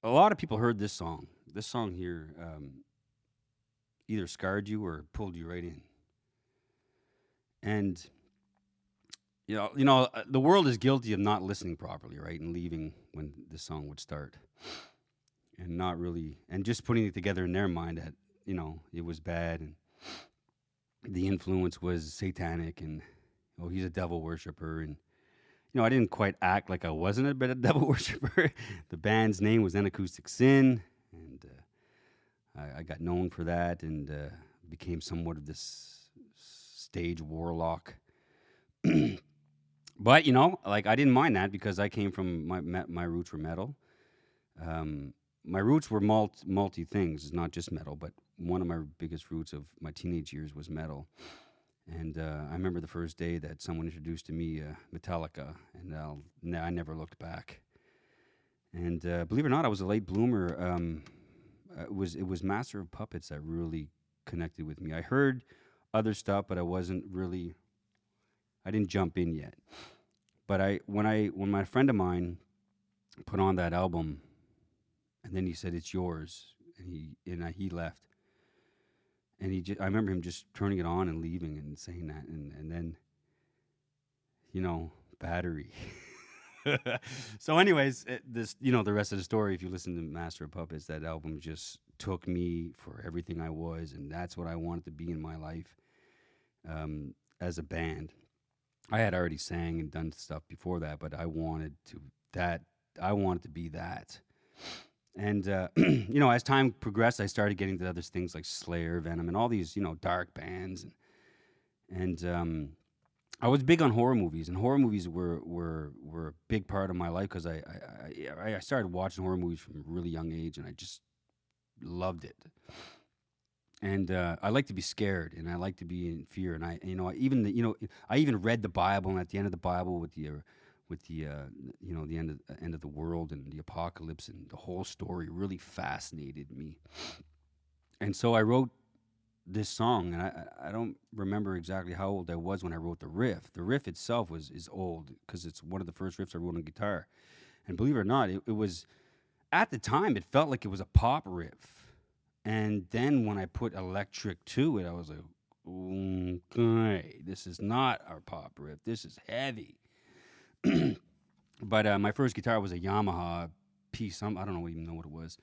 a lot of people heard this song. This song here either scarred you or pulled you right in. And the world is guilty of not listening properly, right, and leaving when this song would start, and not really, and just putting it together in their mind that it was bad and the influence was satanic, and he's a devil worshiper, and I didn't quite act like I wasn't a bit of devil worshiper. The band's name was An Acoustic Sin, and I got known for that, and became somewhat of this stage warlock. But like, I didn't mind that because I came from my roots were metal. My roots were multi things, not just metal, but one of my biggest roots of my teenage years was metal. And I remember the first day that someone introduced to me Metallica, and I never looked back. And believe it or not, I was a late bloomer. It was Master of Puppets that really connected with me. I heard other stuff, but I didn't jump in yet. But when my friend of mine put on that album, and then he said it's yours, and he left. And I remember him just turning it on and leaving and saying that, and then, battery. So, anyways, the rest of the story. If you listen to Master of Puppets, that album just took me for everything I was, and that's what I wanted to be in my life, as a band. I had already sang and done stuff before that, but I wanted to be that. And as time progressed, I started getting to other things like Slayer, Venom, and all these dark bands, and I was big on horror movies, and horror movies were a big part of my life because I started watching horror movies from a really young age, and I just loved it. And I like to be scared, and I like to be in fear, and I even read the Bible, and at the end of the Bible with the end of the world and the apocalypse, and the whole story really fascinated me. And so I wrote this song, and I don't remember exactly how old I was when I wrote the riff. The riff itself is old because it's one of the first riffs I wrote on guitar. And believe it or not, it was, at the time, it felt like it was a pop riff. And then when I put electric to it, I was like, okay, this is not our pop riff. This is heavy. But my first guitar was a Yamaha piece. I don't even know what it was.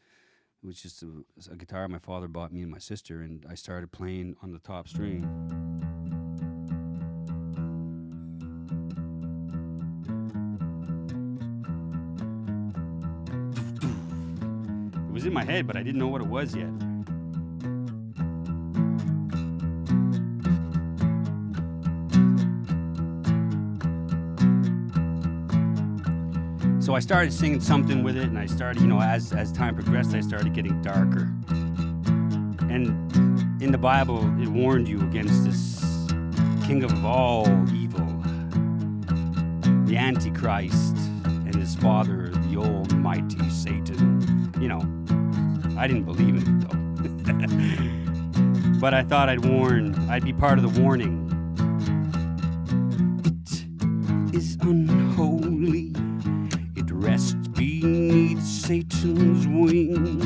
It was just a guitar my father bought me and my sister, and I started playing on the top string. It was in my head, but I didn't know what it was yet. So I started singing something with it, and I started, as time progressed, I started getting darker. And in the Bible, it warned you against this king of all evil, the Antichrist, and his father, the almighty Satan. I didn't believe in it, though. But I thought I'd be part of the warning. It is unholy. Rests beneath Satan's wing,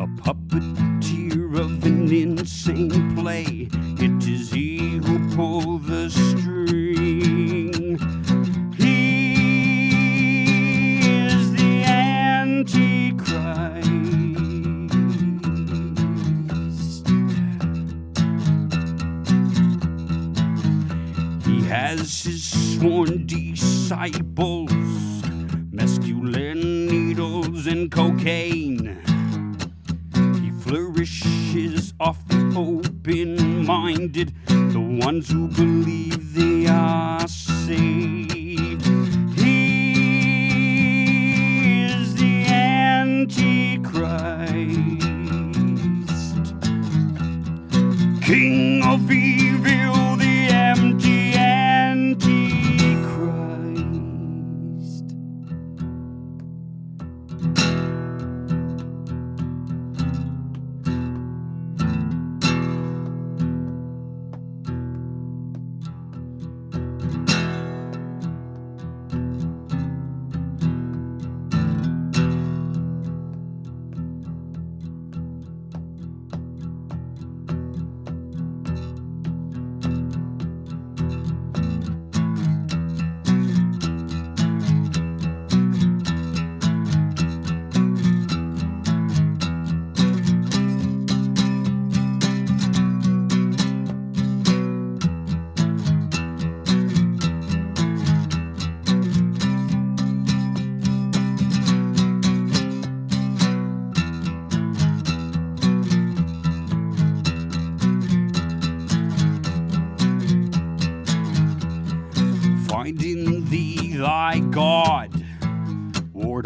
a puppeteer of an insane play. It is he who pulled the string. He is the Antichrist. He has his sworn disciples, masculine needles and cocaine. He flourishes off the open-minded, the ones who believe they are saved. He is the Antichrist, king of evil, the empty Antichrist.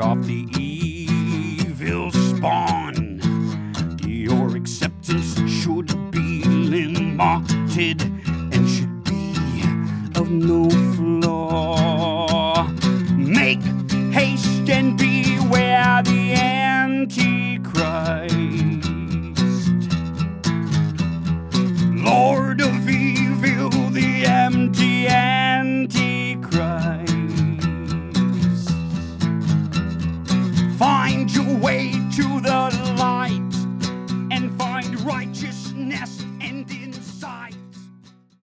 off the